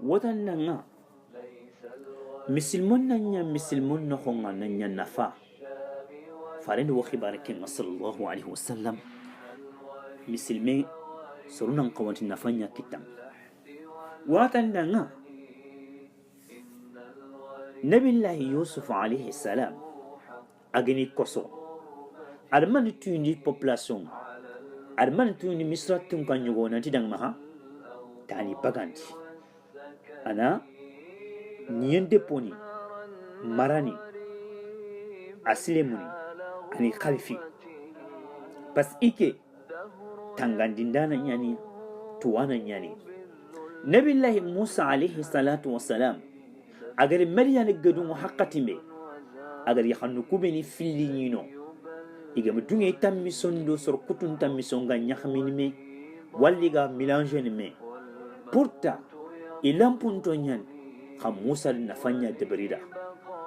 watananga misilmon nanya misilmon no honga nanya nafa farin wa khibarakin sallallahu alaihi wasallam misilme sorunan qawanti nafanya kitam watananga nabillahi yusuf alaihi salam agni koso arman tuni population arman tuni misratun kan yugo nanti dang maha tani baganti ana niende poni marani aslemuni ani khalifi pas ike tangandindana nyani tuwana nyani nabillahi musa alaihi salatu wassalam agar maryane gadun haqqatime agar yahannu kubeni fillinyino igam dunge tammi sondo sor kutun tammi songa nyahmini me walliga mélanger me pourta ilam punto nyan kham musa nafanya debrida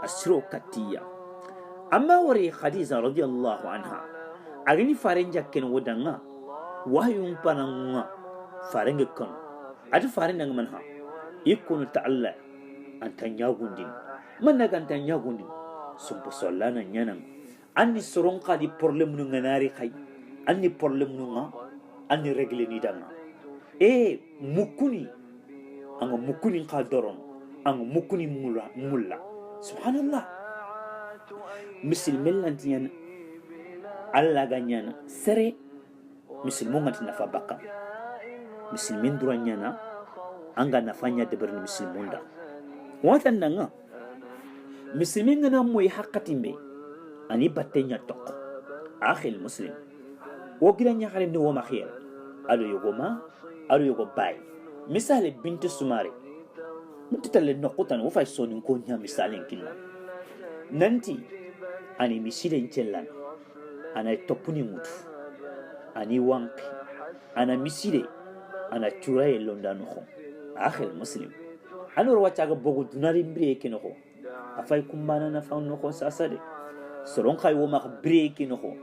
asro katiya amma wari khadija radiyallahu anha agni farenja ken wodanga wayum pananga farenge kon adu farenga manha ikunu ta'alla antanya gundin managa antanya gundin sumpo sollana nyanam anni soron qadi problem nu nganari khay anni problem nu nga anni regle ni danga mukuni anga mukuni qadoron anga mukuni mulla subhanallah misil mellantiyan alla ganyana sere misil mongati nafa baka misil min duranyana anga nafanya deberni misil munda watan nanga misil min ngana moy hakatimbe ani battenya tok akhil muslim wogira nyakhale ni woma khir ado yogoma ado yogo bay misale bintu sumare mutitale nokutan wo fay sonin ko nya misalen kinna nanti ani misile ncellan ana topuni mutu ani wanki ana misile ana turaye londano kho akhil muslim alor wacha ga bogo dunari mbre ke no kho afay kumbana na fa no kho sasade soron khay wo mak break no ko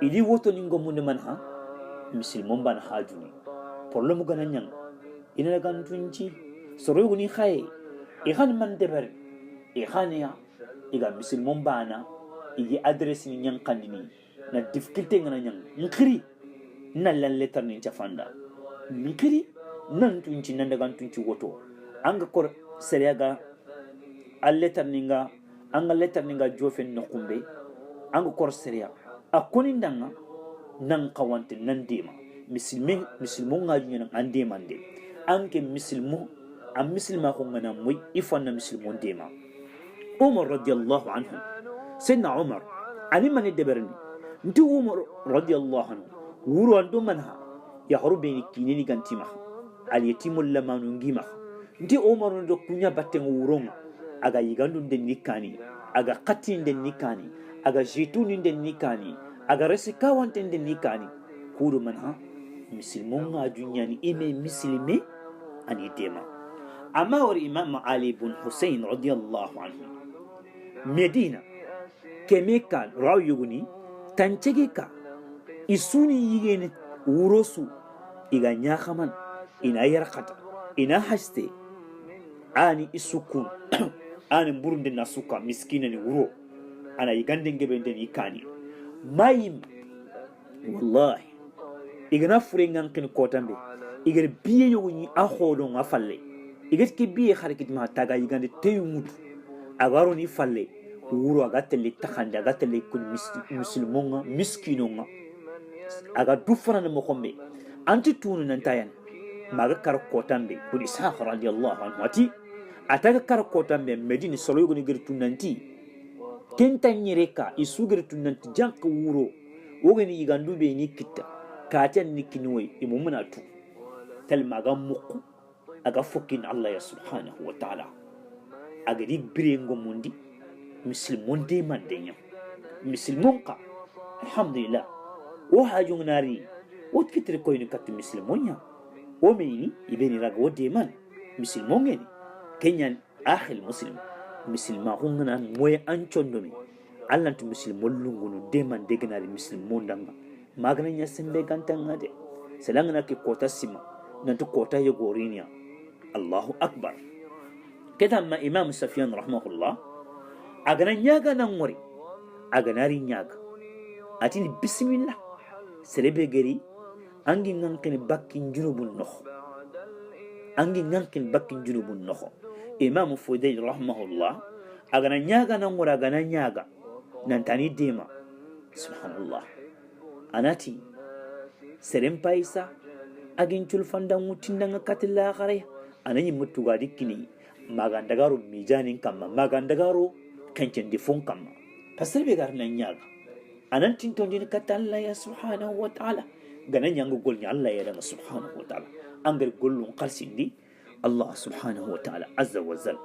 ili woto ningo mun man ha misil mon ban hajuni problème gana nyang ina gan tunci soro guni khay e han man deber e khania iga misil mon bana igi adresse ni nyang kandini na difficulté ngana nyang nkiri na lan letter ni chafanda nkiri nan tunci nan daga tunci woto anga kor seriaga al letter ninga anga letter ninga jofen no kumbe anga kor seria akoni ndanga nan kawante nan dema misilmo ngaju nan ande mande anke misilmo am misilma ko ngana moy ifanna misilmo dema umar radiyallahu anhu sayyidina umar ani mani deberni nti umar radiyallahu anhu wuro ando manha ya horubeni kinini gantima al yatimul lamanu ngima nti umar ndo kunya batte wuronga aga yigandu den nikani aga qatin den nikani aga jituni den nikani aga resika wanten den nikani kudu manha misilmon nga dunyani ime mislime ani dema amma war imam ali ibn husayn radiyallahu anhu medina kemeka raw yuguni tanchegeka isuni yigene urosu iga nyakhaman ina yarqata ina haste ani isukun ani burunde nasuka miskina ni wuro ana yigande ngebende ni kani mayim wallahi igana furengan kin kotambe igar biye yogni akhodo nga falle igat ke biye kharikit ma taga yigande teyumutu agaro ni falle wuro aga tele takhanda aga tele kun muslimonga miskinonga aga dufana mo khombe anti tunu nan tayan maga kar kotambe kuli sakh radiyallahu anhu ati ataga kar kotambe medini solo yogni gir tunanti kenta nyereka isugir tunanti jank wuro wogani yigandu be ni kitta katan ni kinwe imumuna tu tel maga muku aga fokin Allah ya subhanahu wa ta'ala aga di brengo mundi muslimon de mandenya muslimon ka alhamdulillah wo hajung nari wo kitre ko ni kat muslimonnya wo meini ibeni raga wo de man muslimon ngeni kenyan akhil muslim muslima hungana moy anchondomi Allah tu muslimon lungunu de man de ganari muslimon danga magana nya sembe gantanga de selangana ke kota sima nantu kota ye gorinia Allahu akbar. Keta ma Imam Sufyan rahimahullah agana nyaga nangori aganari nyaga atini bismillah serebe geri angi ngankene bakkin junubun nokho angi ngankene bakkin junubun nokho Imam Fudayl rahimahullah agana nyaga nangori agana nyaga nantani dema subhanallah anati serem paisa agin chulfanda mutindanga katilla khare anani mutuga dikini magandagaru mijanin kamma magandagaru kanchen difon kamma pasirbe garna nyaga anan tintonjini katalla ya subhanahu wa ta'ala ganan yango golni Allah ya dama subhanahu wa ta'ala angal gollun qalsindi Allah subhanahu wa ta'ala azza wa jalla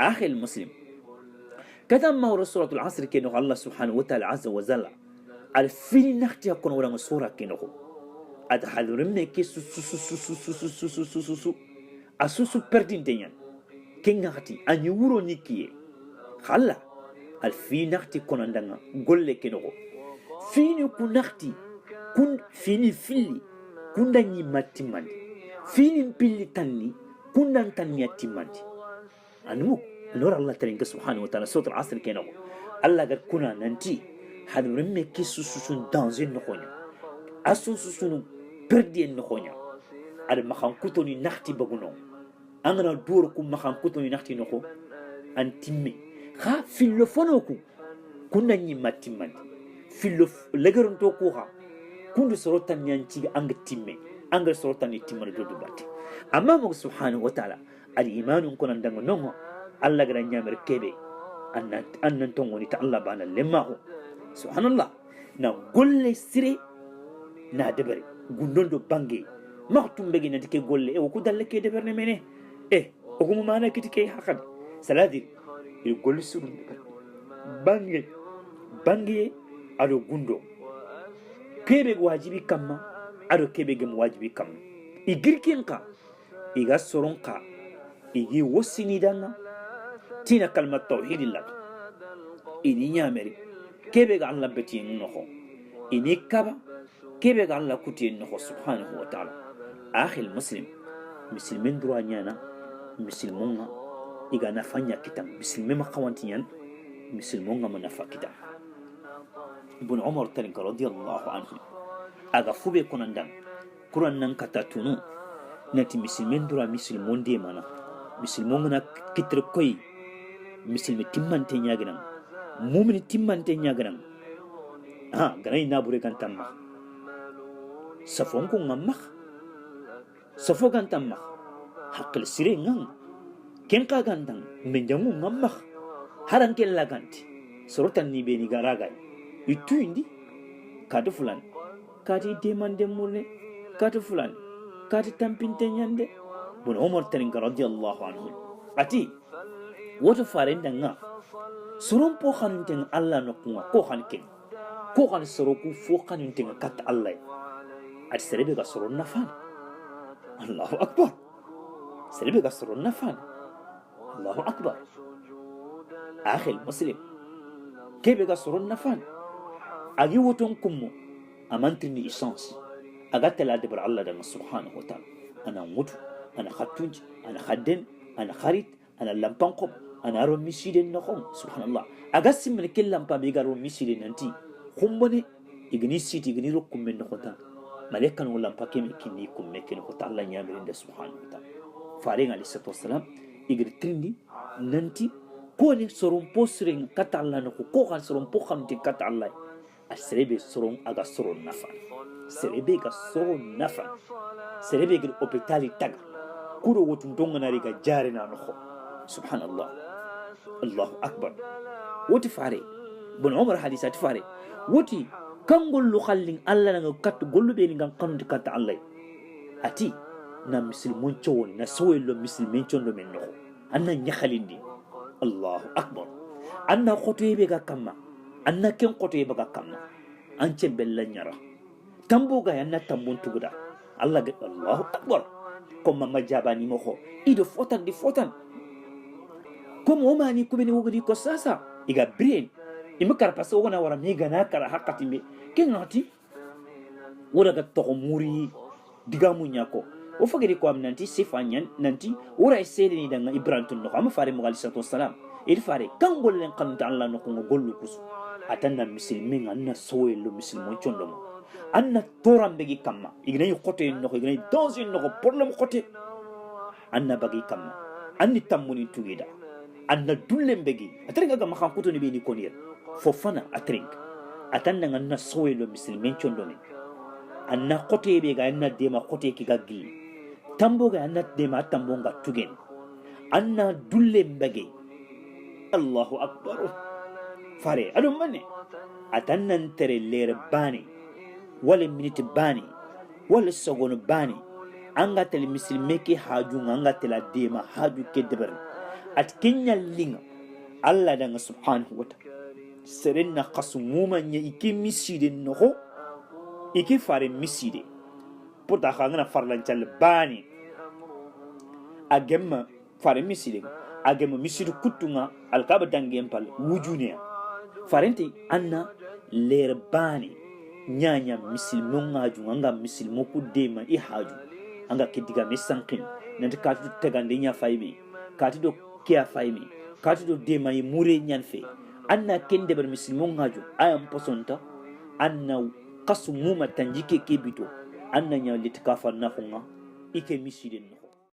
akhil muslim كتم سورة العصر كأنه الله سبحانه وتعالى عز وجل الفيل نختي يكون ولا سورة كأنه أتحذر منك سو سو سو سو سو سو سو سو سو سو سو أسوسو بردين تيان كين نختي أن يورو نيكي خلا الفيل نختي كون عندنا قول لك كأنه فيني كون نختي كون فيني فيلي كون دني ماتيماني فيني بيلي تاني كون دان تاني ماتيماني أنو نور الله ترينك سبحانه وتعالى صوت العصر كينو الله قد كنا ننتي هذا رمي كيسو سوسون دانزين نخونيا أسو سوسون بردين نخونيا هذا مخان كتوني نختي بغنو أنا دوركم مخان كتوني نختي نخو أنتمي خا في اللفونوكو كنا نيما تيمان في لغرن توكوها كنا سروتان ينتي أنغ تيمي أنغ سروتان يتيمان دودو باتي أمامك سبحانه وتعالى الإيمان كنا ندنغ نوغو Allah gana nyamir kebe annan tongoni ta Allah bana lemmaho subhanallah na golle sire na debere gundondo bangi maktum begi na dike golle e ko dalle ke deberne mene o ko mana kitike hakad saladi e golle suru bangi ado gundo kebe wajibi kamma ado kebe gem wajibi kamma igirkinka iga soronka igi wosini danga تينا كلمة توحيد الله إني نعمري كيف يقال الله بتين نخو إني كبا كيف يقال الله كتين نخو سبحانه وتعالى آخر المسلم مسلمين دروانيانا مسلمون إيغا نفانيا كتام مسلمين مقوانتيان مسلمون منفا كتام ابن عمر ترنك رضي الله عنه أغا فوبي كنندان كرانان كتاتونو نتي مسلمين دروا مسلمون ديمانا مسلمون كتر كوي misilmi timmante ñaginan mumini timmante ñaginan ganay nabure gantan max safon ko ngam max safo gantan max haqqil sire ngang ken ka gantan men jangu ngam max haran ken la ganti sorotan ni beni garagay itu indi kadu fulan kati demande murne kadu fulan kati tampinte ñande bun umar tanin radiyallahu anhu ati woto farenda nga soron po khanunten Allah no kuma ko khanken ko khan soroku fo khanunten kat Allah at serebe ga soron nafan Allahu akbar serebe ga soron nafan Allahu akbar akhil muslim kebe ga soron nafan agi woton kummo amantini essence aga tala de bar Allah da subhanahu wa ta'ala ana mutu ana khatunj ana khadden ana kharit ana lampanqob ana ro miside nokhon subhanallah agassim min kellam pa be garo miside nanti khumbone igni siti igni rokkum men nokhota malaikan wala pakem kinni kum mekken ko Allah nyamirin da subhanahu wa ta'ala faring ali sallallahu alaihi wasallam igri trindi nanti ko ni soron posring kata Allah no ko kan soron po kan ti kata Allah asrebe soron aga soron nafa serebe ga soron nafa serebe ga hopitali taga kuro wotun donga na riga jare na no subhanallah الله أكبر وتي فاري بن عمر حديثات فاري وتي كان قولوا خلين الله نغكت قولوا بيني كان قنت كت الله أتي نا مسلمون تشون نا سوي لو مسلمين تشون لو منه أنا نخلين دي الله أكبر أنا خطوي بيجا كما أنا كم خطوي بيجا كما أنت بلا نيرا تامبوغا أنا تامون تغدا الله الله أكبر كم ما جابني مخو إيدو فوتان دي فوتان كم وماني كبني وغدي كساسا إيجا برين إمكار بسوغنا ورا ميغانا كرا حقاتي مي كن ناتي ورا غتو موري ديغامو نياكو o fagiri ko am nanti sifanyan nanti ora sede ni danga ibrantun no am fare mo gali salatu wassalam il fare kangol len kan ta Allah no ko gollu kusu atanna muslimin anna soyelo muslimon chondomo anna toram begi kamma igna khote no igna dans no problème khote anna bagi kamma anni tammuni tugida anna dullem begi atrenga ga makan kuto ni beni konir fofana atrenga atanna anna soyelo muslimin chondomi anna khote be ga anna dema khote ki gaggi tambo ga anna dema tambo ga tugen anna dullem begi Allahu akbar fare adum manne atannan tere lere bani wala minute bani wala seconde bani anga tel muslime ki haju anga tel dema haju ke deber at kenya linga alla danga subhanahu wa ta'ala serenna qasmuma nya iki miside noho iki fare miside pota khangana farlan chal bani agem fare miside agem misidu kutunga alkaba dangem pal wujune farenti anna ler bani nyanya misilmo ngaju anga misilmo ku dema i haju anga kidiga mesankin nanti katu tegande nya faybi katu do kia faymi katu do dema i mure nyan fe anna kende ber misilmo ngaju ayam posonta anna qasmu matanjike kebito anna nya litkafa na khunga ike misiden